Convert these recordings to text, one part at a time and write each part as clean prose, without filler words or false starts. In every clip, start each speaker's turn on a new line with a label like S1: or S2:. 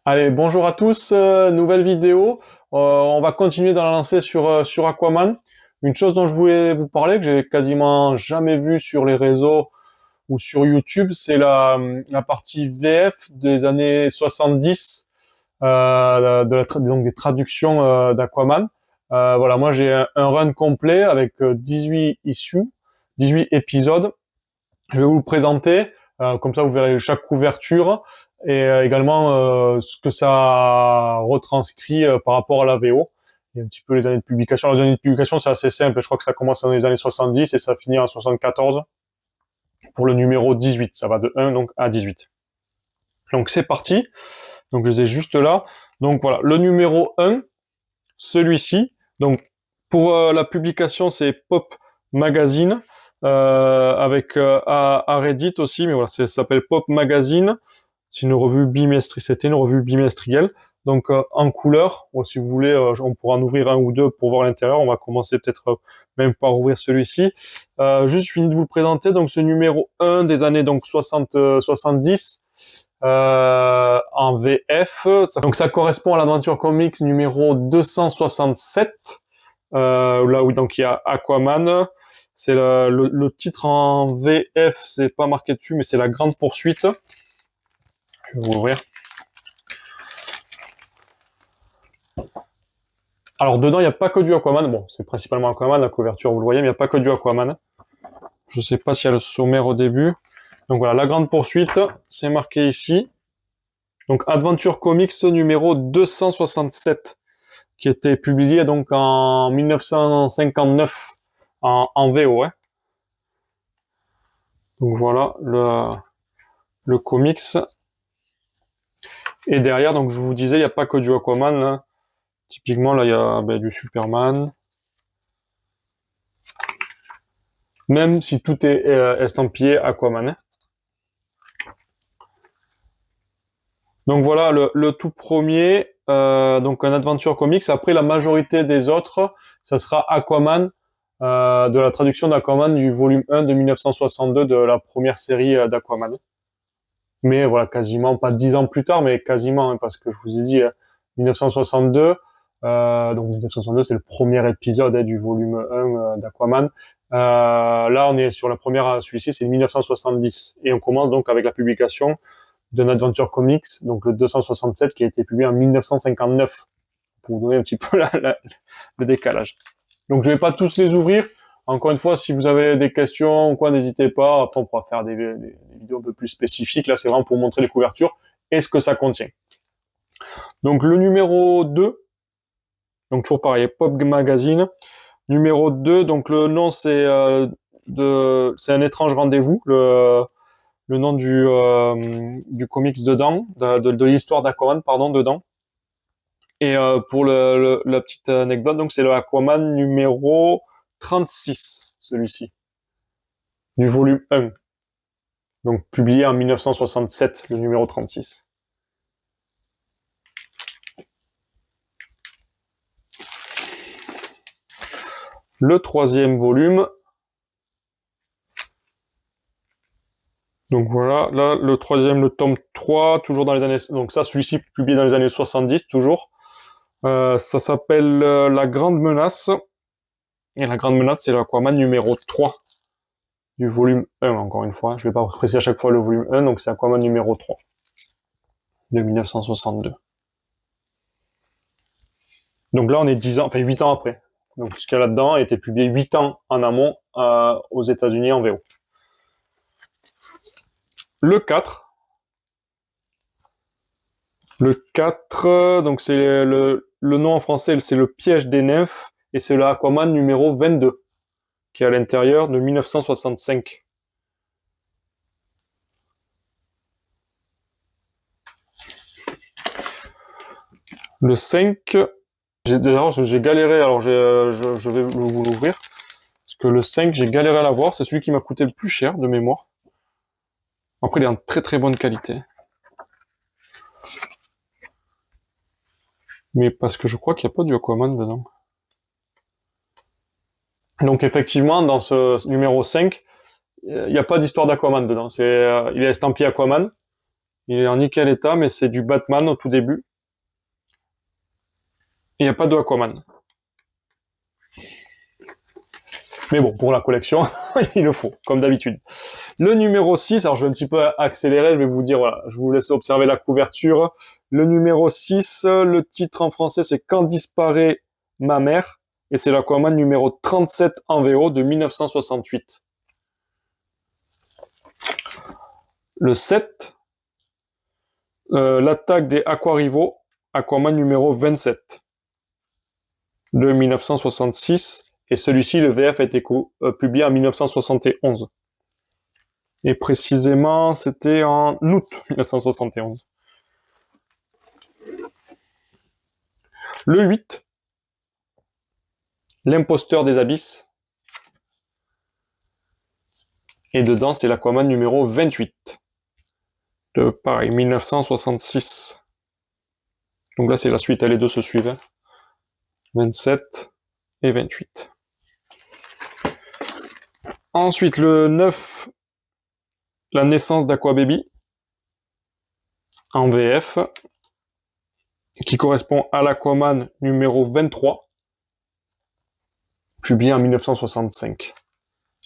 S1: Allez, bonjour à tous, nouvelle vidéo. On va continuer dans la lancée sur Aquaman. Une chose dont je voulais vous parler, que j'ai quasiment jamais vu sur les réseaux ou sur YouTube, c'est la partie VF des années 70, donc des traductions d'Aquaman. Voilà, moi j'ai un run complet avec 18 issues, 18 épisodes. Je vais vous le présenter, comme ça vous verrez chaque couverture et également ce que ça retranscrit par rapport à la VO et un petit peu les années de publication. Les années de publication c'est assez simple, je crois que ça commence dans les années 70 et ça finit en 74 pour le numéro 18, ça va de 1 donc à 18. Donc c'est parti, donc je les ai juste là. Donc voilà, le numéro 1, celui-ci, donc pour la publication c'est Pop Magazine, avec à Reddit aussi, mais voilà, ça s'appelle Pop Magazine. C'est une revue bimestrielle, c'était une revue bimestrielle. Donc en couleur, ou si vous voulez, on pourra en ouvrir un ou deux pour voir l'intérieur. On va commencer peut-être même par ouvrir celui-ci. Juste fini de vous le présenter. Donc ce numéro 1 des années donc 70 en VF. Donc ça correspond à l'aventure comics numéro 267. Là où donc il y a Aquaman. C'est le titre en VF, c'est pas marqué dessus, mais c'est la grande poursuite. Je vais vous ouvrir. Alors dedans, il n'y a pas que du Aquaman. Bon, c'est principalement Aquaman, la couverture, vous le voyez, mais il n'y a pas que du Aquaman. Je sais pas s'il y a le sommaire au début. Donc voilà, la grande poursuite, c'est marqué ici. Donc Adventure Comics numéro 267, qui était publié donc en 1959 en VO. Hein. Donc voilà le comics. Et derrière, donc je vous disais, il n'y a pas que du Aquaman. Là. Typiquement, là, il y a du Superman. Même si tout est estampillé Aquaman. Hein. Donc voilà, le tout premier, donc un Adventure Comics. Après, la majorité des autres, ça sera Aquaman, de la traduction d'Aquaman du volume 1 de 1962 de la première série d'Aquaman. Mais voilà, quasiment, pas 10 ans plus tard, mais quasiment, hein, parce que je vous ai dit 1962, donc 1962, c'est le premier épisode du volume 1 d'Aquaman. Là, on est sur la première, celui-ci, c'est 1970. Et on commence donc avec la publication d'un Adventure Comics, donc le 267, qui a été publié en 1959, pour vous donner un petit peu le décalage. Donc je vais pas tous les ouvrir. Encore une fois, si vous avez des questions ou quoi, n'hésitez pas. Après, on pourra faire des vidéos un peu plus spécifiques. Là, c'est vraiment pour montrer les couvertures et ce que ça contient. Donc le numéro 2, donc toujours pareil, Pop Magazine. Numéro 2, donc le nom c'est c'est un étrange rendez-vous, le nom du comics dedans, de l'histoire d'Aquaman, pardon, dedans. Et pour la petite anecdote, donc c'est le Aquaman numéro 36, celui-ci, du volume 1. Donc publié en 1967, le numéro 36. Le troisième volume. Donc voilà, là le troisième, le tome 3, toujours dans les années... Donc ça, celui-ci publié dans les années 70, toujours. Ça s'appelle La Grande Menace. Et La Grande Menace, c'est l'Aquaman numéro 3 du volume 1, encore une fois. Je vais pas préciser à chaque fois le volume 1, donc c'est Aquaman numéro 3 de 1962. Donc là, on est 10 ans, enfin 8 ans après. Donc ce qu'il y a là-dedans a été publié 8 ans en amont aux États-Unis en VO. Le 4. Le 4, donc c'est le nom en français, c'est Le Piège des Nymphes, et c'est le Aquaman numéro 22, qui est à l'intérieur de 1965. Le 5, j'ai galéré, alors je vais vous l'ouvrir, parce que le 5, j'ai galéré à l'avoir, c'est celui qui m'a coûté le plus cher de mémoire. Après, il est en très très bonne qualité. Mais parce que je crois qu'il n'y a pas du Aquaman dedans. Donc effectivement, dans ce numéro 5, il n'y a pas d'histoire d'Aquaman dedans. Il est estampillé Aquaman, Il est en nickel état, mais c'est du Batman au tout début. Il n'y a pas de Aquaman. Mais bon, pour la collection, il le faut, comme d'habitude. Le numéro 6, alors je vais un petit peu accélérer, je vais vous dire, voilà, je vous laisse observer la couverture. Le numéro 6, le titre en français, c'est Quand disparaît ma mère, et c'est l'Aquaman numéro 37 en VO de 1968. Le 7, l'attaque des Aquarivaux, Aquaman numéro 27 de 1966, et celui-ci, le VF, a été publié en 1971. Et précisément, c'était en août 1971. Le 8, l'imposteur des abysses. Et dedans, c'est l'Aquaman numéro 28. De, pareil, 1966. Donc là, c'est la suite, les deux se suivent. 27 et 28. Ensuite, le 9, la naissance d'Aquababy, en VF, qui correspond à l'Aquaman numéro 23, publié en 1965.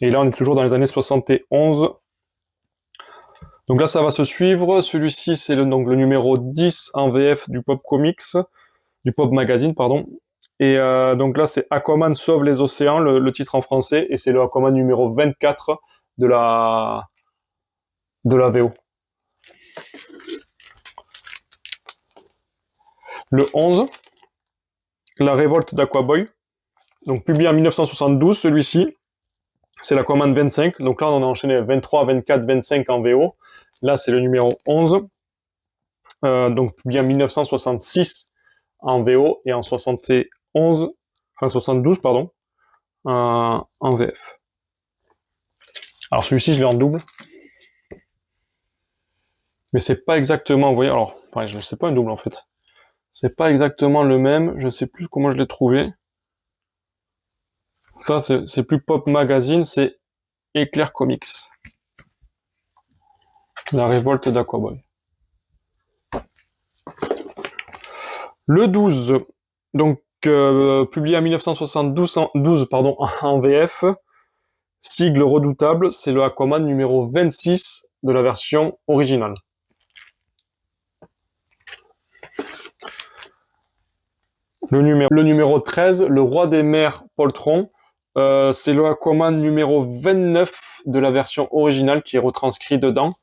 S1: Et là, on est toujours dans les années 71. Donc là, ça va se suivre. Celui-ci, c'est le numéro 10 en VF du Pop Comics, du Pop Magazine, pardon. Et donc là, c'est Aquaman sauve les océans, le titre en français, et c'est le Aquaman numéro 24 de la VO. Le 11, la révolte d'Aquaboy, donc publié en 1972, celui-ci, c'est l'Aquaman 25, donc là on a enchaîné 23, 24, 25 en VO, là c'est le numéro 11, donc publié en 1966 en VO, et en 72, pardon, en VF. Alors celui-ci je l'ai en double, mais c'est pas exactement, vous voyez, alors, enfin, je ne sais pas un double en fait. C'est pas exactement le même, je sais plus comment je l'ai trouvé. Ça, c'est plus Pop Magazine, c'est Éclair Comics. La révolte d'Aquaboy. Le 12, donc publié en 1972 en VF, sigle redoutable, c'est le Aquaman numéro 26 de la version originale. Le numéro 13, le roi des mers poltron, c'est le Aquaman numéro 29 de la version originale qui est retranscrit dedans.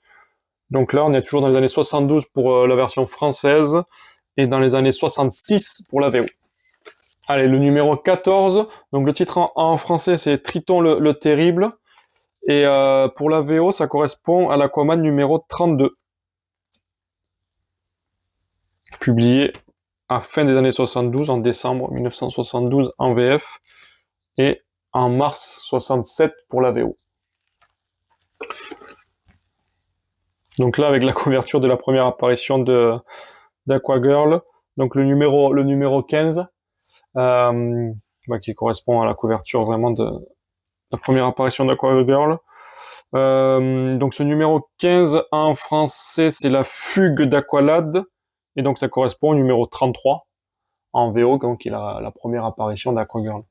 S1: Donc là, on est toujours dans les années 72 pour la version française et dans les années 66 pour la VO. Allez, le numéro 14, donc le titre en français c'est Triton le Terrible, et pour la VO ça correspond à l'Aquaman numéro 32, publié à fin des années 72, en décembre 1972 en VF, et en mars 67 pour la VO. Donc là, avec la couverture de la première apparition d'Aquagirl, donc le numéro 15, qui correspond à la couverture vraiment de la première apparition d'Aquagirl. Donc ce numéro 15 en français, c'est la fugue d'Aqualad, et donc ça correspond au numéro 33 en VO, donc il a la première apparition d'Aquagirl.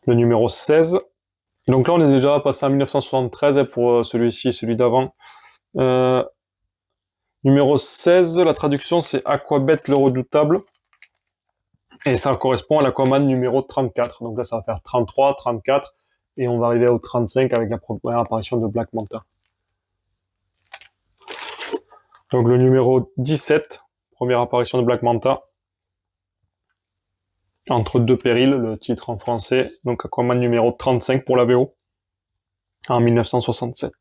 S1: Le numéro 16, donc là on est déjà passé en 1973 pour celui-ci et celui d'avant. Numéro 16, la traduction c'est Aquabet le redoutable, et ça correspond à l'Aquaman numéro 34, donc là ça va faire 33, 34, et on va arriver au 35 avec la première apparition de Black Manta. Donc le numéro 17, première apparition de Black Manta, Entre deux périls, le titre en français, donc Aquaman numéro 35 pour la VO, en 1967.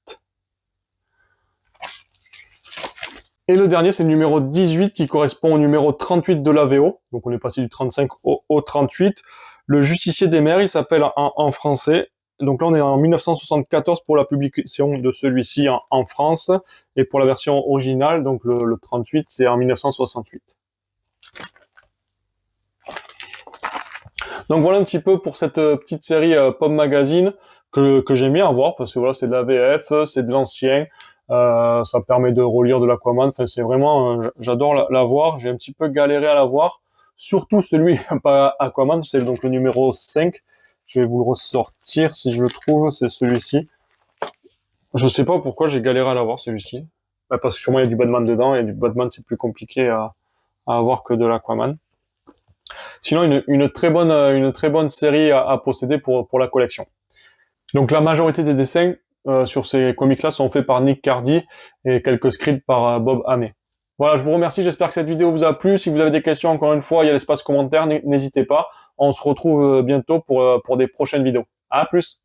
S1: Et le dernier, c'est le numéro 18 qui correspond au numéro 38 de la VO. Donc on est passé du 35 au 38. Le Justicier des mers, il s'appelle en français. Donc là, on est en 1974 pour la publication de celui-ci en France. Et pour la version originale, donc le 38, c'est en 1968. Donc voilà un petit peu pour cette petite série Pop Magazine que j'aime bien avoir parce que voilà, c'est de la VF, c'est de l'ancien, ça permet de relire de l'Aquaman. Enfin, c'est vraiment, j'adore la voir. J'ai un petit peu galéré à la voir, surtout celui pas Aquaman, c'est donc le numéro 5. Je vais vous le ressortir si je le trouve, c'est celui-ci. Je sais pas pourquoi j'ai galéré à l'avoir celui-ci. Bah, parce que sûrement il y a du Batman dedans, et du Batman c'est plus compliqué à avoir que de l'Aquaman. Sinon, une très bonne série à posséder pour la collection. Donc la majorité des dessins sur ces comics-là sont faits par Nick Cardy et quelques scripts par Bob Haney. Voilà, je vous remercie, j'espère que cette vidéo vous a plu. Si vous avez des questions, encore une fois, il y a l'espace commentaire, n'hésitez pas. On se retrouve bientôt pour des prochaines vidéos. À plus!